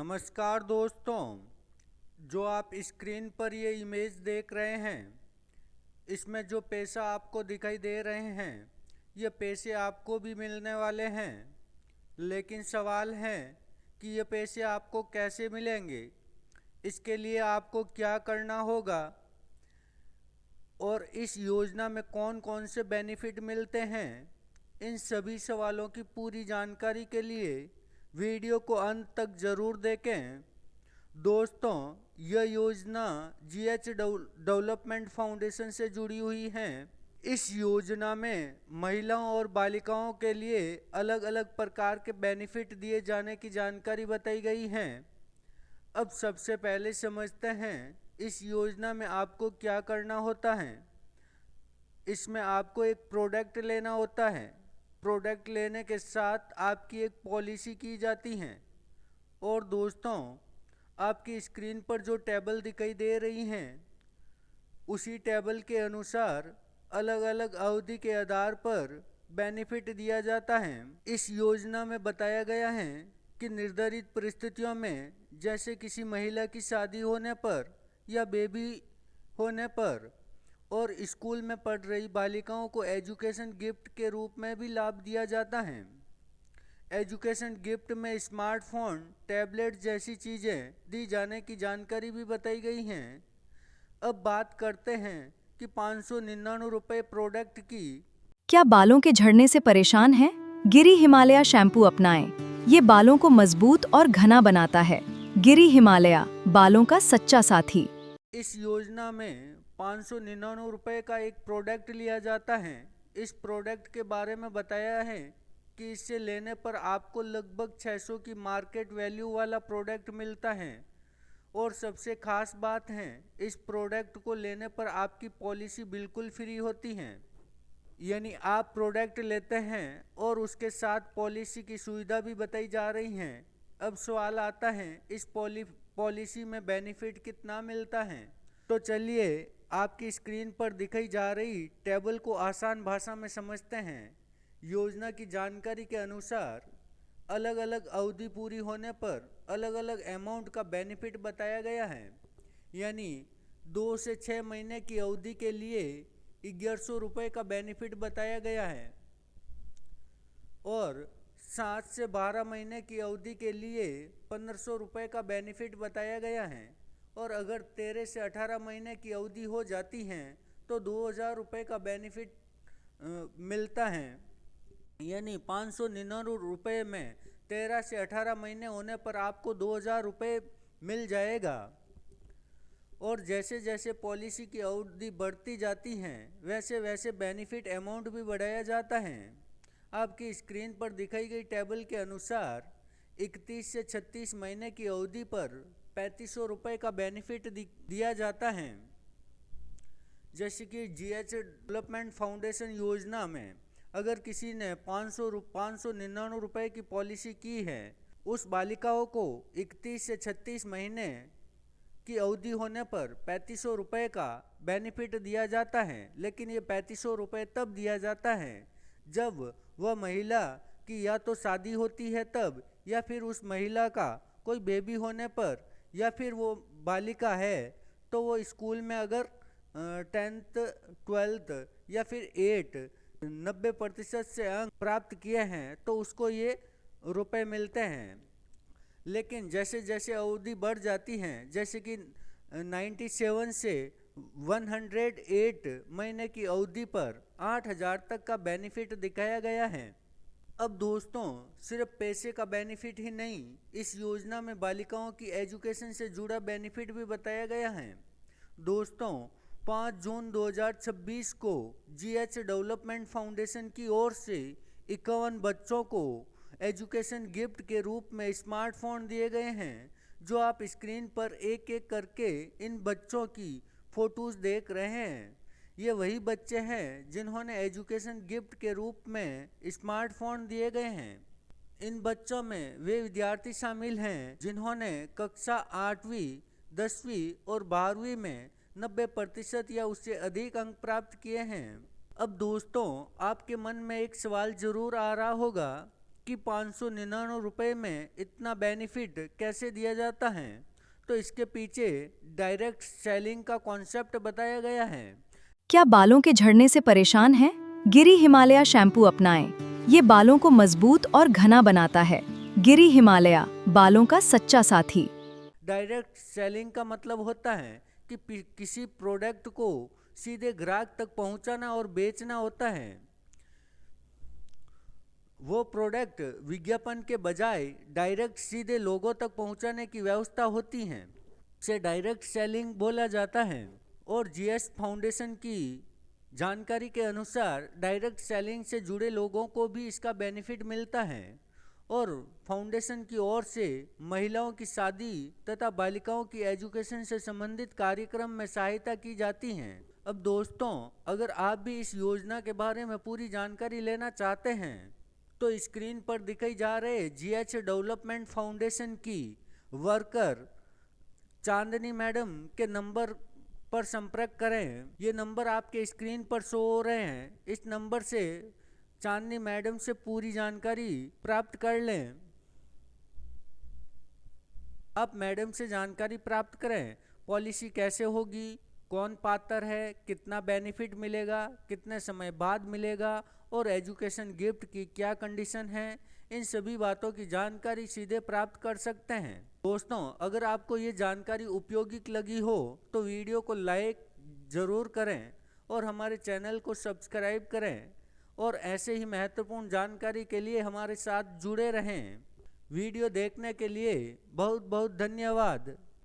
नमस्कार दोस्तों, जो आप स्क्रीन पर ये इमेज देख रहे हैं, इसमें जो पैसा आपको दिखाई दे रहे हैं, ये पैसे आपको भी मिलने वाले हैं। लेकिन सवाल है कि ये पैसे आपको कैसे मिलेंगे, इसके लिए आपको क्या करना होगा और इस योजना में कौन कौन से बेनिफिट मिलते हैं। इन सभी सवालों की पूरी जानकारी के लिए वीडियो को अंत तक ज़रूर देखें। दोस्तों, यह योजना जीएच डेवलपमेंट फाउंडेशन से जुड़ी हुई है। इस योजना में महिलाओं और बालिकाओं के लिए अलग अलग प्रकार के बेनिफिट दिए जाने की जानकारी बताई गई है। अब सबसे पहले समझते हैं इस योजना में आपको क्या करना होता है। इसमें आपको एक प्रोडक्ट लेना होता है। प्रोडक्ट लेने के साथ आपकी एक पॉलिसी की जाती है। और दोस्तों, आपकी स्क्रीन पर जो टेबल दिखाई दे रही हैं, उसी टेबल के अनुसार अलग अलग अवधि के आधार पर बेनिफिट दिया जाता है। इस योजना में बताया गया है कि निर्धारित परिस्थितियों में, जैसे किसी महिला की शादी होने पर या बेबी होने पर, और स्कूल में पढ़ रही बालिकाओं को एजुकेशन गिफ्ट के रूप में भी लाभ दिया जाता है। एजुकेशन गिफ्ट में स्मार्टफोन, टैबलेट जैसी चीज़ें दी जाने की जानकारी भी बताई गई हैं। अब बात करते हैं कि 599 प्रोडक्ट की। क्या बालों के झड़ने से परेशान हैं? गिरी हिमालया शैम्पू अपनाएं। ये बालों को मजबूत और घना बनाता है। गिरी हिमालया, बालों का सच्चा साथी। इस योजना में 599 का एक प्रोडक्ट लिया जाता है। इस प्रोडक्ट के बारे में बताया है कि इसे लेने पर आपको लगभग 600 की मार्केट वैल्यू वाला प्रोडक्ट मिलता है। और सबसे खास बात है, इस प्रोडक्ट को लेने पर आपकी पॉलिसी बिल्कुल फ्री होती है। यानी आप प्रोडक्ट लेते हैं और उसके साथ पॉलिसी की सुविधा भी बताई जा रही है। अब सवाल आता है, इस पॉलिसी में बेनिफिट कितना मिलता है। तो चलिए आपकी स्क्रीन पर दिखाई जा रही टेबल को आसान भाषा में समझते हैं। योजना की जानकारी के अनुसार अलग अलग अवधि पूरी होने पर अलग अलग अमाउंट का बेनिफिट बताया गया है। यानी 2 से 6 महीने की अवधि के लिए 1100 का बेनिफिट बताया गया है और 7 से 12 महीने की अवधि के लिए 1500 का बेनिफिट बताया गया है। और अगर 13 से 18 महीने की अवधि हो जाती है तो 2000 का बेनिफिट मिलता है। यानी 599 में 13 से 18 महीने होने पर आपको 2000 मिल जाएगा। और जैसे जैसे पॉलिसी की अवधि बढ़ती जाती है, वैसे वैसे बेनिफिट अमाउंट भी बढ़ाया जाता है। आपकी स्क्रीन पर दिखाई गई टेबल के अनुसार 31 से 36 महीने की अवधि पर 3500 का बेनिफिट दिया जाता है। जैसे कि जीएच डेवलपमेंट फाउंडेशन योजना में अगर किसी ने 599 की पॉलिसी की है, उस बालिकाओं को 31 से 36 महीने की अवधि होने पर 3500 का बेनिफिट दिया जाता है। लेकिन ये 3500 तब दिया जाता है जब वह महिला की या तो शादी होती है तब, या फिर उस महिला का कोई बेबी होने पर, या फिर वो बालिका है तो वो स्कूल में अगर 10th 12th या फिर 8 90% से अंक प्राप्त किए हैं तो उसको ये रुपए मिलते हैं। लेकिन जैसे जैसे अवधि बढ़ जाती हैं, जैसे कि 97 से 108 महीने की अवधि पर 8000 तक का बेनिफिट दिखाया गया है। अब दोस्तों, सिर्फ पैसे का बेनिफिट ही नहीं, इस योजना में बालिकाओं की एजुकेशन से जुड़ा बेनिफिट भी बताया गया है। दोस्तों, 5 जून 2026 को जीएच डेवलपमेंट फाउंडेशन की ओर से 51 बच्चों को एजुकेशन गिफ्ट के रूप में स्मार्टफोन दिए गए हैं। जो आप स्क्रीन पर एक एक करके इन बच्चों की फ़ोटोज़ देख रहे हैं, ये वही बच्चे हैं जिन्होंने एजुकेशन गिफ्ट के रूप में स्मार्टफोन दिए गए हैं। इन बच्चों में वे विद्यार्थी शामिल हैं जिन्होंने कक्षा 8वीं, 10वीं और 12वीं में 90% या उससे अधिक अंक प्राप्त किए हैं। अब दोस्तों, आपके मन में एक सवाल जरूर आ रहा होगा जबकि 599 रुपये में इतना बेनिफिट कैसे दिया जाता है? तो इसके पीछे डायरेक्ट सेलिंग का कॉन्सेप्ट बताया गया है। क्या बालों के झड़ने से परेशान हैं? गिरी हिमालया शैम्पू अपनाएं। ये बालों को मजबूत और घना बनाता है। गिरी हिमालया, बालों का सच्चा साथी। डायरेक्ट सेलिंग का मतलब होता है कि किसी प्रोडक्ट को सीधे ग्राहक तक पहुंचाना और बेचना होता है। वो प्रोडक्ट विज्ञापन के बजाय डायरेक्ट सीधे लोगों तक पहुंचाने की व्यवस्था होती है। इसे डायरेक्ट सेलिंग बोला जाता है। और जीएस फाउंडेशन की जानकारी के अनुसार डायरेक्ट सेलिंग से जुड़े लोगों को भी इसका बेनिफिट मिलता है और फाउंडेशन की ओर से महिलाओं की शादी तथा बालिकाओं की एजुकेशन से संबंधित कार्यक्रम में सहायता की जाती है। अब दोस्तों, अगर आप भी इस योजना के बारे में पूरी जानकारी लेना चाहते हैं तो स्क्रीन पर दिखाई जा रहे जीएच डेवलपमेंट फाउंडेशन की वर्कर चांदनी मैडम के नंबर पर संपर्क करें। ये नंबर आपके स्क्रीन पर शो हो रहे हैं। इस नंबर से चांदनी मैडम से पूरी जानकारी प्राप्त कर लें। आप मैडम से जानकारी प्राप्त करें, पॉलिसी कैसे होगी, कौन पात्र है, कितना बेनिफिट मिलेगा, कितने समय बाद मिलेगा और एजुकेशन गिफ्ट की क्या कंडीशन है। इन सभी बातों की जानकारी सीधे प्राप्त कर सकते हैं। दोस्तों, अगर आपको ये जानकारी उपयोगी लगी हो तो वीडियो को लाइक ज़रूर करें और हमारे चैनल को सब्सक्राइब करें और ऐसे ही महत्वपूर्ण जानकारी के लिए हमारे साथ जुड़े रहें। वीडियो देखने के लिए बहुत बहुत धन्यवाद।